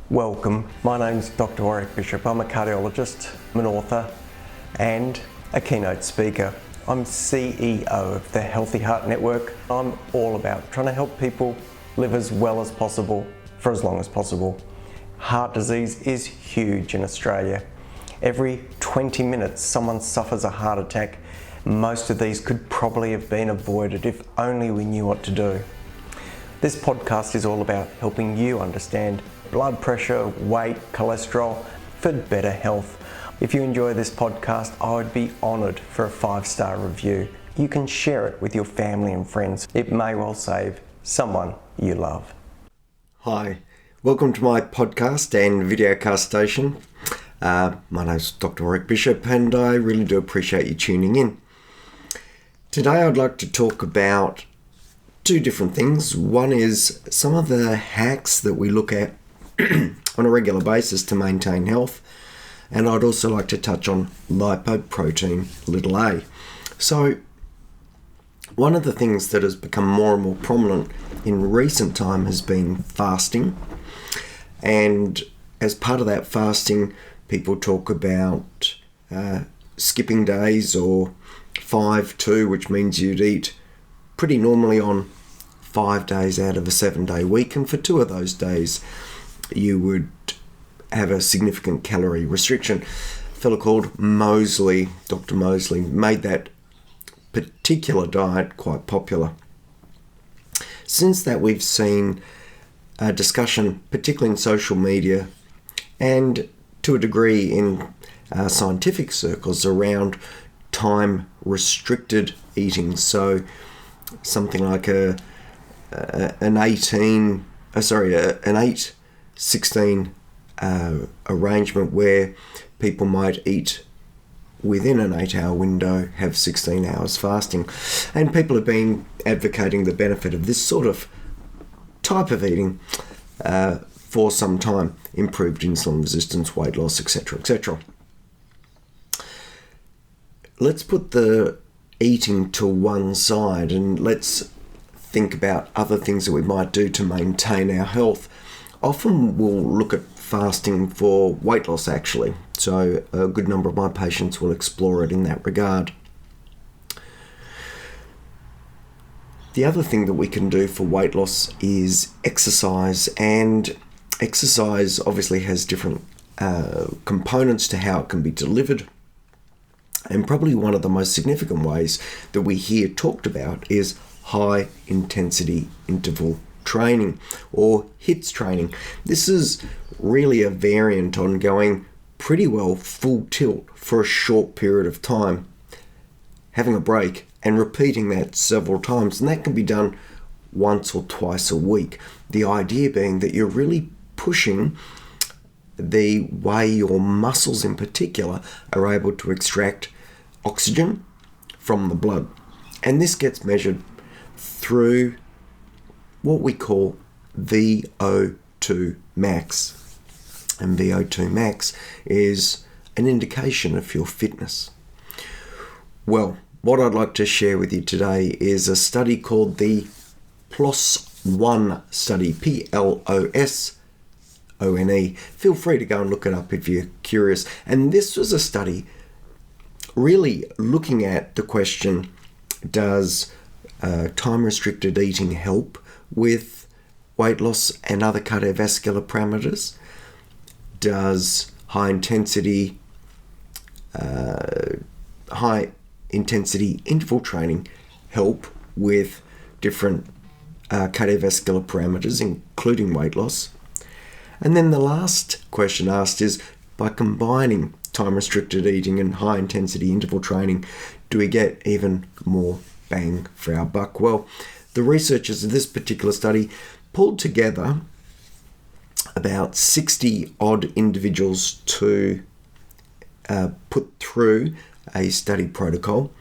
Welcome, my name's Doctor Warrick Bishop. I'm a cardiologist, I'm an author and a keynote speaker. I'm CEO of the Healthy Heart Network. I'm all about trying to help people live as well as possible for as long as possible. Heart disease is huge in Australia. Every 20 minutes someone suffers a heart attack. Most of these could probably have been avoided if only we knew what to do. This podcast is all about helping you understand blood pressure, weight, cholesterol for better health. If you enjoy this podcast, I would be honoured for a 5-star review. You can share it with your family and friends. It may well save someone you love. Hi, welcome to my podcast and videocast station. My name's Doctor Warrick Bishop and I really do appreciate you tuning in. Today I'd like to talk about two different things. One is some of the hacks that we look at on a regular basis to maintain health, and I'd also like to touch on lipoprotein, little a. So one of the things that has become more and more prominent in recent time has been fasting, and as part of that fasting people talk about skipping days, or 5-2, which means you'd eat pretty normally on 5 days out of a 7-day week, and for 2 of those days you would have a significant calorie restriction. A fellow called Mosley, Dr. Mosley, made that particular diet quite popular. Since that, we've seen a discussion, particularly in social media and to a degree in scientific circles, around time-restricted eating. So something like an 8-16 arrangement where people might eat within an 8-hour window, have 16 hours fasting. And people have been advocating the benefit of this sort of type of eating for some time. Improved insulin resistance, weight loss, etc., etc. Let's put the eating to one side and let's think about other things that we might do to maintain our health. Often we'll look at fasting for weight loss, actually. So a good number of my patients will explore it in that regard. The other thing that we can do for weight loss is exercise, and exercise obviously has different components to how it can be delivered. And probably one of the most significant ways that we hear talked about is high intensity interval training, or HIIT training. This is really a variant on going pretty well full tilt for a short period of time, having a break and repeating that several times, and that can be done once or twice a week. The idea being that you're really pushing the way your muscles in particular are able to extract oxygen from the blood, and this gets measured through what we call VO2 max. And VO2 max is an indication of your fitness. Well, what I'd like to share with you today is a study called the PLOS-ONE study, PLOSONE. Feel free to go and look it up if you're curious. And this was a study really looking at the question, does time-restricted eating help with weight loss and other cardiovascular parameters? Does high intensity interval training help with different cardiovascular parameters, including weight loss? And then the last question asked is, by combining time-restricted eating and high-intensity interval training, do we get even more bang for our buck? Well, the researchers of this particular study pulled together about 60 odd individuals to put through a study protocol.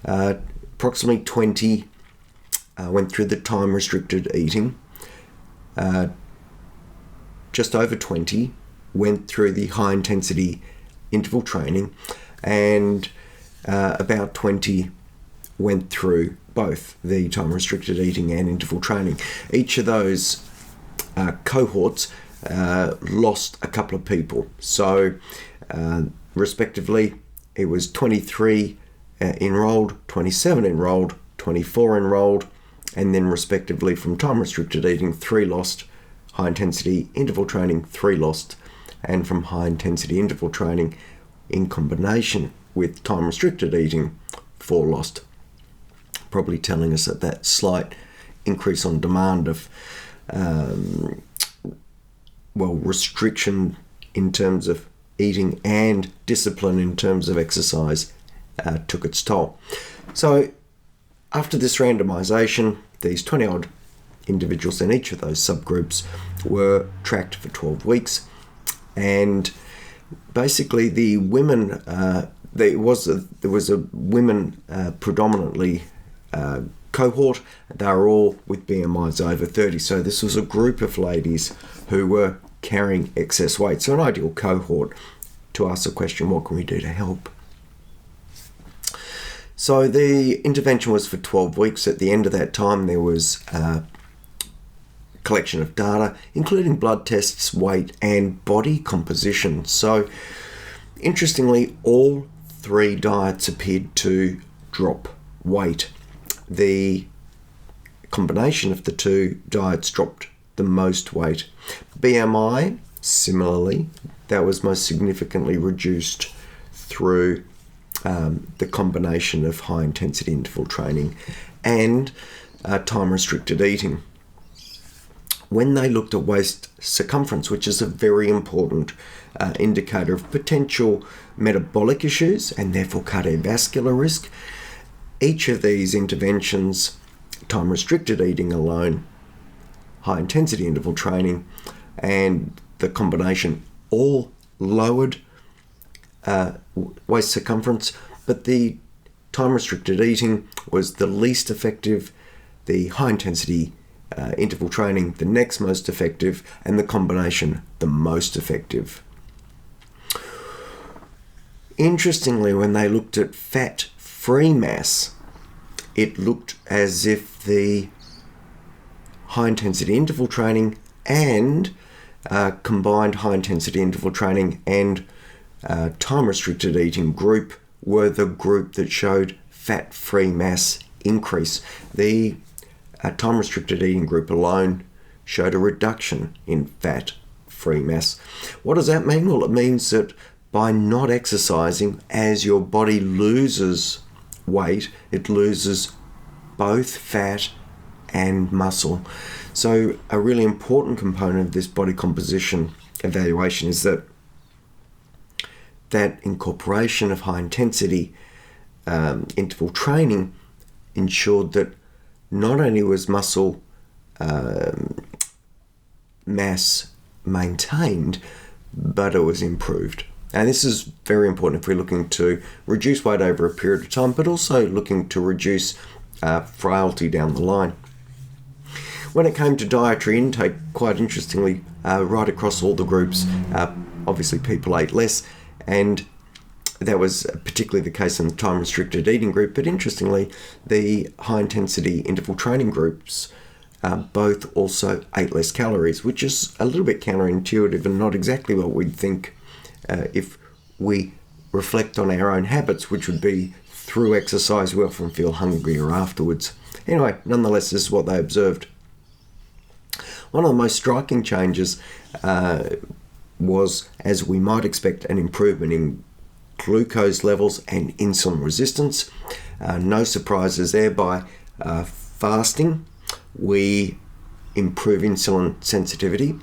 Approximately 20 went through the time-restricted eating. Just over 20 went through the high-intensity interval training, and about 20 went through both the time-restricted eating and interval training. Each of those cohorts lost a couple of people. So respectively, it was 23 enrolled, 27 enrolled, 24 enrolled, and then respectively from time-restricted eating, 3 lost, high-intensity interval training, 3 lost, and from high-intensity interval training in combination with time-restricted eating, 4 lost. Probably telling us that slight increase on demand of restriction in terms of eating and discipline in terms of exercise took its toll. So after this randomization, these 20 odd individuals in each of those subgroups were tracked for 12 weeks, and basically the women there was a women predominantly cohort. They were all with BMIs over 30, so this was a group of ladies who were carrying excess weight, so an ideal cohort to ask the question, what can we do to help? So the intervention was for 12 weeks. At the end of that time, there was a collection of data, including blood tests, weight, and body composition. So interestingly, all 3 diets appeared to drop weight. The combination of the 2 diets dropped the most weight. BMI, similarly, that was most significantly reduced through the combination of high-intensity interval training and time-restricted eating. When they looked at waist circumference, which is a very important indicator of potential metabolic issues and therefore cardiovascular risk, each of these interventions, time-restricted eating alone, high-intensity interval training, and the combination, all lowered waist circumference, but the time-restricted eating was the least effective, the high-intensity interval training the next most effective, and the combination the most effective. Interestingly, when they looked at fat-free mass, it looked as if the high-intensity interval training and combined high-intensity interval training and time-restricted eating group were the group that showed fat-free mass increase. The time-restricted eating group alone showed a reduction in fat-free mass. What does that mean? Well, it means that by not exercising, as your body loses weight, it loses both fat and muscle. So a really important component of this body composition evaluation is that incorporation of high-intensity interval training ensured that not only was muscle mass maintained, but it was improved. And this is very important if we're looking to reduce weight over a period of time, but also looking to reduce frailty down the line. When it came to dietary intake, quite interestingly, right across all the groups, obviously people ate less, and that was particularly the case in the time-restricted eating group, but interestingly, the high-intensity interval training groups both also ate less calories, which is a little bit counterintuitive and not exactly what we'd think if we reflect on our own habits, which would be through exercise we often feel hungrier afterwards. Anyway, nonetheless, this is what they observed. One of the most striking changes was, as we might expect, an improvement in glucose levels and insulin resistance. No surprises there. By fasting, we improve insulin sensitivity.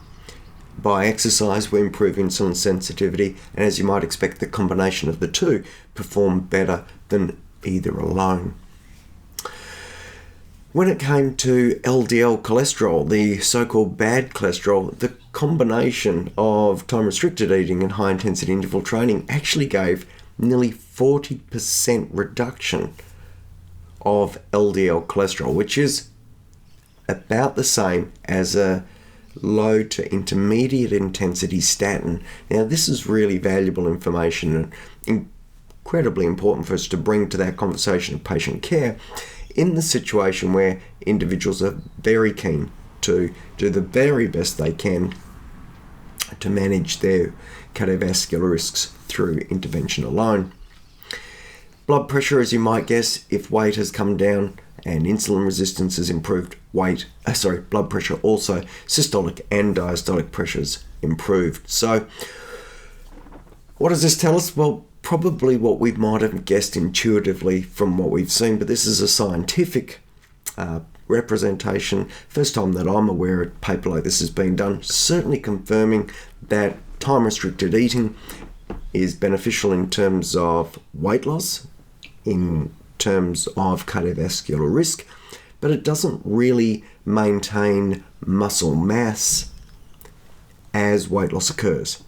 By exercise, we improve insulin sensitivity, and as you might expect, the combination of the two performed better than either alone. When it came to LDL cholesterol, the so-called bad cholesterol, the combination of time-restricted eating and high-intensity interval training actually gave nearly 40% reduction of LDL cholesterol, which is about the same as a low to intermediate intensity statin. Now, this is really valuable information and incredibly important for us to bring to that conversation of patient care in the situation where individuals are very keen to do the very best they can to manage their cardiovascular risks through intervention alone. Blood pressure, as you might guess, if weight has come down and insulin resistance has improved, blood pressure also, systolic and diastolic pressures improved. So what does this tell us? Well, probably what we might have guessed intuitively from what we've seen, but this is a scientific representation. First time that I'm aware a paper like this has been done, certainly confirming that time-restricted eating is beneficial in terms of weight loss, in terms of cardiovascular risk, but it doesn't really maintain muscle mass as weight loss occurs.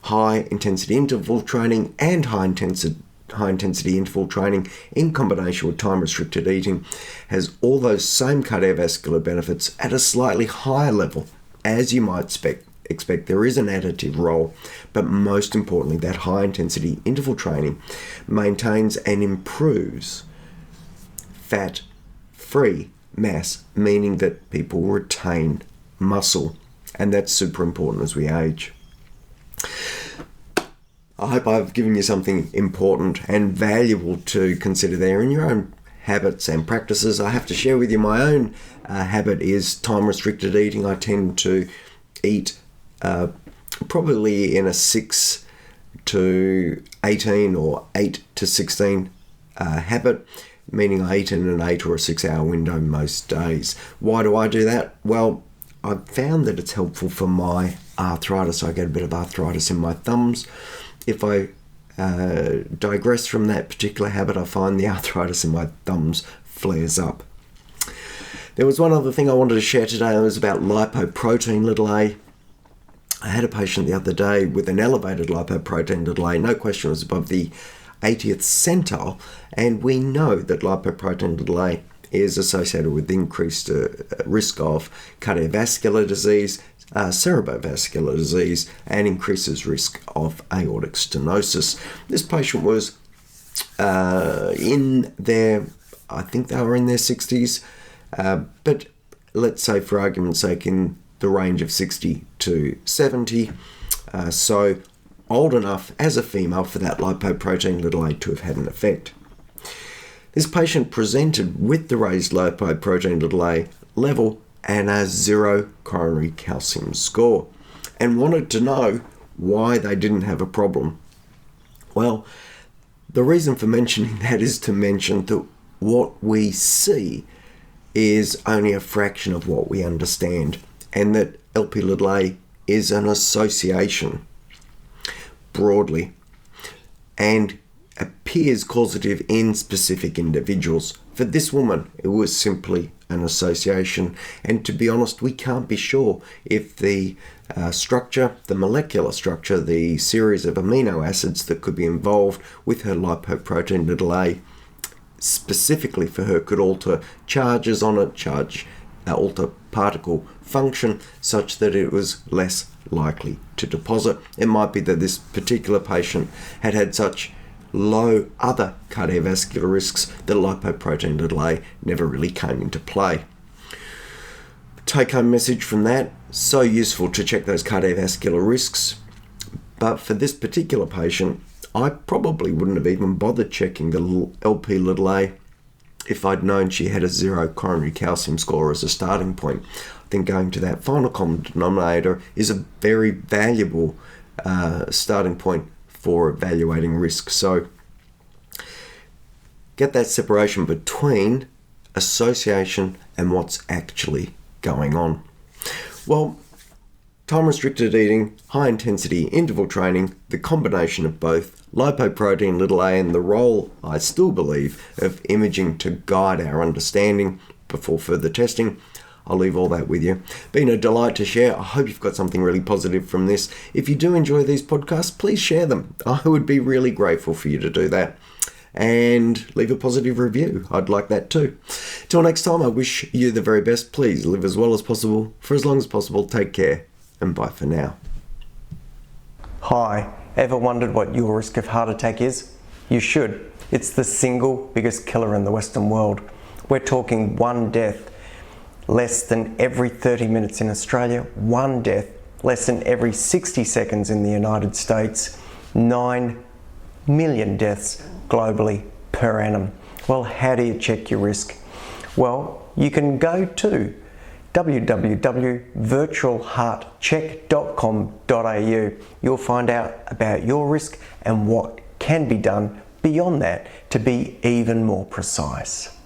High intensity interval training and high intensity interval training in combination with time restricted eating has all those same cardiovascular benefits at a slightly higher level. As you might expect, there is an additive role, but most importantly, that high intensity interval training maintains and improves fat-free mass, meaning that people retain muscle, and that's super important as we age. I hope I've given you something important and valuable to consider there in your own habits and practices. I have to share with you my own habit is time-restricted eating. I tend to eat probably in a 6 to 18 or 8 to 16 habit, meaning I eat in an 8 or a 6 hour window most days. Why do I do that? Well, I've found that it's helpful for my arthritis. I get a bit of arthritis in my thumbs. If I digress from that particular habit, I find the arthritis in my thumbs flares up. There was one other thing I wanted to share today. It was about lipoprotein a. I had a patient the other day with an elevated lipoprotein a. No question, it was above the 80th centile, and we know that lipoprotein a is associated with increased risk of cardiovascular disease, cerebrovascular disease, and increases risk of aortic stenosis. This patient was in their, I think they were in their 60s, but let's say for argument's sake in the range of 60 to 70, so old enough as a female for that lipoprotein a to have had an effect. This patient presented with the raised lipoprotein a level and a 0 coronary calcium score, and wanted to know why they didn't have a problem. Well, the reason for mentioning that is to mention that what we see is only a fraction of what we understand, and that LP is an association broadly and appears causative in specific individuals. For this woman, it was simply an association, and to be honest, we can't be sure if the structure, the molecular structure, the series of amino acids that could be involved with her lipoprotein a specifically for her could alter charges on it, alter particle function such that it was less likely to deposit. It might be that this particular patient had such low other cardiovascular risks that lipoprotein a never really came into play. Take-home message from that, so useful to check those cardiovascular risks, but for this particular patient, I probably wouldn't have even bothered checking the LP a if I'd known she had a 0 coronary calcium score as a starting point. I think going to that final common denominator is a very valuable starting point for evaluating risk. So get that separation between association and what's actually going on. Well, time-restricted eating, high-intensity interval training, the combination of both, lipoprotein a and the role, I still believe, of imaging to guide our understanding before further testing. I'll leave all that with you. Been a delight to share. I hope you've got something really positive from this. If you do enjoy these podcasts, please share them. I would be really grateful for you to do that. And leave a positive review. I'd like that too. Till next time, I wish you the very best. Please live as well as possible, for as long as possible. Take care, and bye for now. Hi, ever wondered what your risk of heart attack is? You should. It's the single biggest killer in the Western world. We're talking one death less than every 30 minutes in Australia, one death less than every 60 seconds in the United States, 9 million deaths globally per annum. Well, how do you check your risk? Well, you can go to www.virtualheartcheck.com.au. You'll find out about your risk and what can be done beyond that to be even more precise.